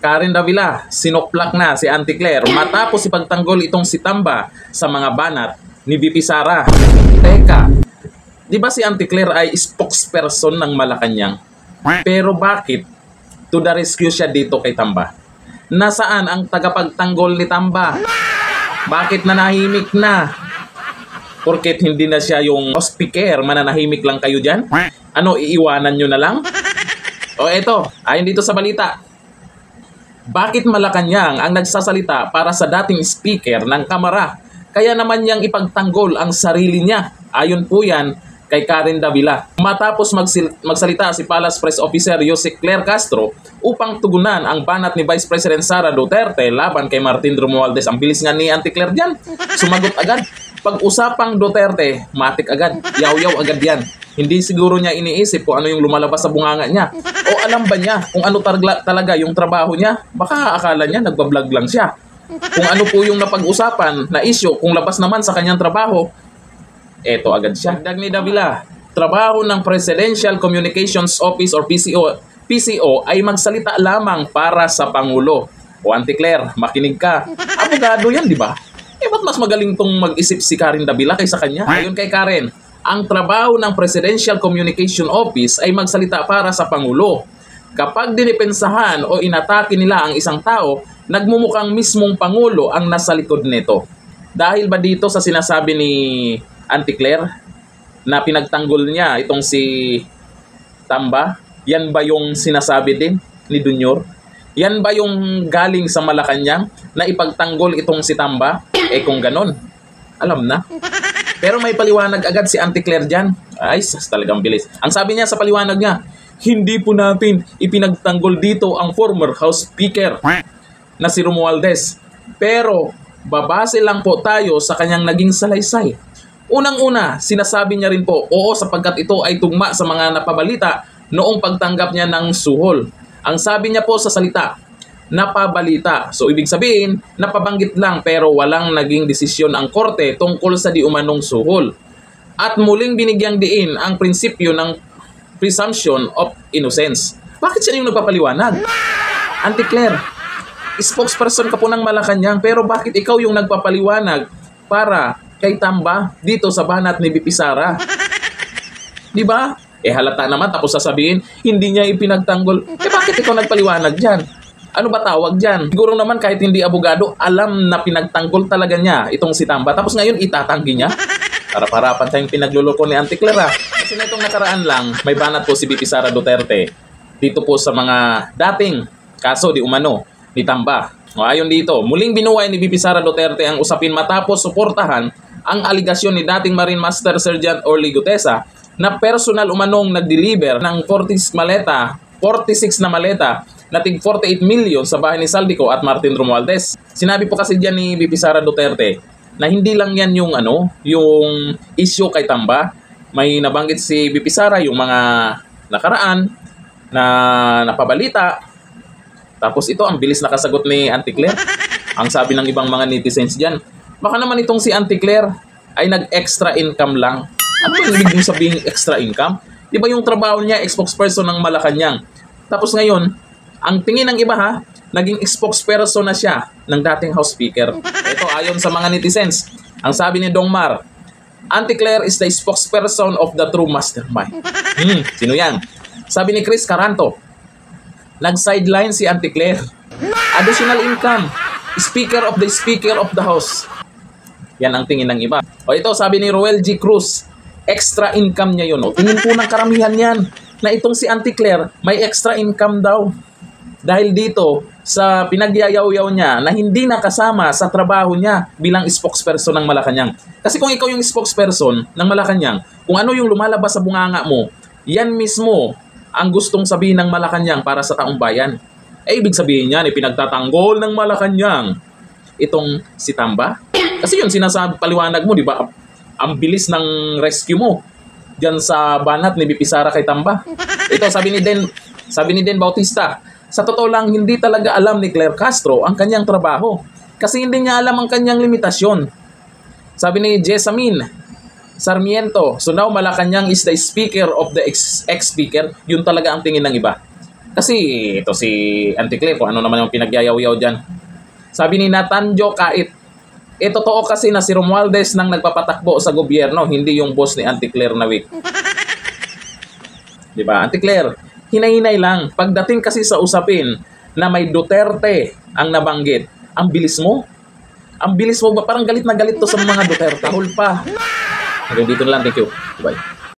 Karen Davila, sinoplak na si Auntie Claire matapos ipagtanggol itong si Tamba sa mga banat ni VP Sara. Teka, di ba si Auntie Claire ay spokesperson ng Malacanang? Pero bakit to the rescue siya dito kay Tamba? Nasaan ang tagapagtanggol ni Tamba? Bakit nanahimik na? Porket hindi na siya yung speaker, mananahimik lang kayo dyan? Ano, iiwanan nyo na lang? O eto, ayon dito sa balita. Bakit Malacanang ang nagsasalita para sa dating speaker ng Kamara? Kaya naman niyang ipagtanggol ang sarili niya. Ayon po yan kay Karen Davila. Matapos magsalita si Palace Press Officer Jose Claire Castro upang tugunan ang banat ni Vice President Sara Duterte laban kay Martin Romualdez. Ang bilis nga ni Auntie Claire dyan. Sumagot agad. Pag-usapang Duterte, matik agad. Yaw-yaw agad yan. Hindi siguro niya iniisip kung ano yung lumalabas sa bunganga niya. O alam ba niya kung ano talaga yung trabaho niya? Baka akala niya nagbablog lang siya. Kung ano po yung napag-usapan na issue, kung labas naman sa kanyang trabaho, eto agad siya. Dagdag ni Davila, trabaho ng Presidential Communications Office or PCO ay magsalita lamang para sa Pangulo. O Auntie Claire, makinig ka. Abogado yan, di ba? Ba't mas magaling tong mag-isip si Karen Davila kaysa kanya? Ayon kay Karen, ang trabaho ng Presidential Communication Office ay magsalita para sa Pangulo. Kapag dinipensahan o inatake nila ang isang tao, nagmumukhang mismong Pangulo ang nasa likod nito. Dahil ba dito sa sinasabi ni Auntie Claire na pinagtanggol niya itong si Tamba? Yan ba yung sinasabi din ni Dunyor? Yan ba yung galing sa Malacanang na ipagtanggol itong si Tamba? Kung ganon, alam na. Pero may paliwanag agad si Auntie Claire dyan. Ay, talagang bilis. Ang sabi niya sa paliwanag niya, hindi po natin ipinagtanggol dito ang former House Speaker na si Romualdez. Pero babase lang po tayo sa kanyang naging salaysay. Unang-una, sinasabi niya rin po, oo sapagkat ito ay tugma sa mga napabalita noong pagtanggap niya ng suhol. Ang sabi niya po sa salita, napabalita. So ibig sabihin, napabanggit lang pero walang naging desisyon ang korte tungkol sa di umanong suhol. At muling binigyang diin ang prinsipyo ng presumption of innocence. Bakit siya yung nagpapaliwanag? Auntie Claire, spokesperson ka po ng Malacanang pero bakit ikaw yung nagpapaliwanag para kay Tamba dito sa banat ni VP Sara? Di ba? Halata naman tapos sasabihin, hindi niya ipinagtanggol. Bakit ikaw nagpaliwanag dyan? Ano ba tawag dyan? Siguro naman kahit hindi abogado, alam na pinagtanggol talaga niya itong si Tamba. Tapos ngayon itatanggi niya? Harap-harapan tayong pinagluloko ni Auntie Claire. Kasi na itong nakaraan lang, may banat po si VP Sara Duterte dito po sa mga dating kaso di umano ni Tamba. Ayon dito, muling binuhay ni VP Sara Duterte ang usapin matapos suportahan ang aligasyon ni dating Marine Master Sergeant Orly Gutesa na personal umanong nag-deliver ng 46 na maleta na tig 48 million sa bahay ni Saldico at Martin Romualdez. Sinabi po kasi diyan ni VP Sara Duterte na hindi lang yan yung yung issue kay Tamba. May nabanggit si VP Sara yung mga nakaraan na napabalita. Tapos ito ang bilis nakasagot ni Auntie Claire. Ang sabi ng ibang mga netizens diyan, baka naman itong si Auntie Claire ay nag-extra income lang. Ano yung ibig sabihin extra income? Di ba yung trabaho niya, spokesperson ng Malacanang? Tapos ngayon, ang tingin ng iba naging spokesperson na siya ng dating House Speaker. Ito, ayon sa mga netizens, ang sabi ni Dong Mar, Auntie Claire is the spokesperson of the true mastermind. Sino yan? Sabi ni Chris Caranto, nag-sideline si Auntie Claire. Additional income, Speaker of the House. Yan ang tingin ng iba. O ito, sabi ni Roel G. Cruz, extra income niya yun. Tingin po ng karamihan yan na itong si Auntie Claire may extra income daw. Dahil dito sa pinagyayaw-yaw niya na hindi nakasama sa trabaho niya bilang spokesperson ng Malacanang. Kasi kung ikaw yung spokesperson ng Malacanang, kung ano yung lumalabas sa bunganga mo, yan mismo ang gustong sabihin ng Malacanang para sa taong bayan. Ibig sabihin niyan, pinagtatanggol ng Malacanang itong si Tamba. Kasi yun sinasabi paliwanag mo, di ba? Ang bilis ng rescue mo diyan sa banat ni VP Sara kay Tamba. Ito sabi ni Den Bautista, sa totoo lang hindi talaga alam ni Claire Castro ang kanyang trabaho kasi hindi niya alam ang kanyang limitasyon. Sabi ni Jessamine Sarmiento, so now Malacanang is the speaker of the ex-speaker. Yun talaga ang tingin ng iba. Kasi ito si Auntie Claire, kung ano naman yung pinagyayaw-yaw dyan. Sabi ni Natanjo Kait, totoo kasi na si Romualdez nang nagpapatakbo sa gobyerno, hindi yung boss ni Auntie Claire na weak. Diba, Auntie Claire? Hinay-hinay lang. Pagdating kasi sa usapin na may Duterte ang nabanggit, ang bilis mo. Ang bilis mo. Parang galit na galit to sa mga Duterte. Tahol pa. Hanggang dito na lang. Thank you. Bye.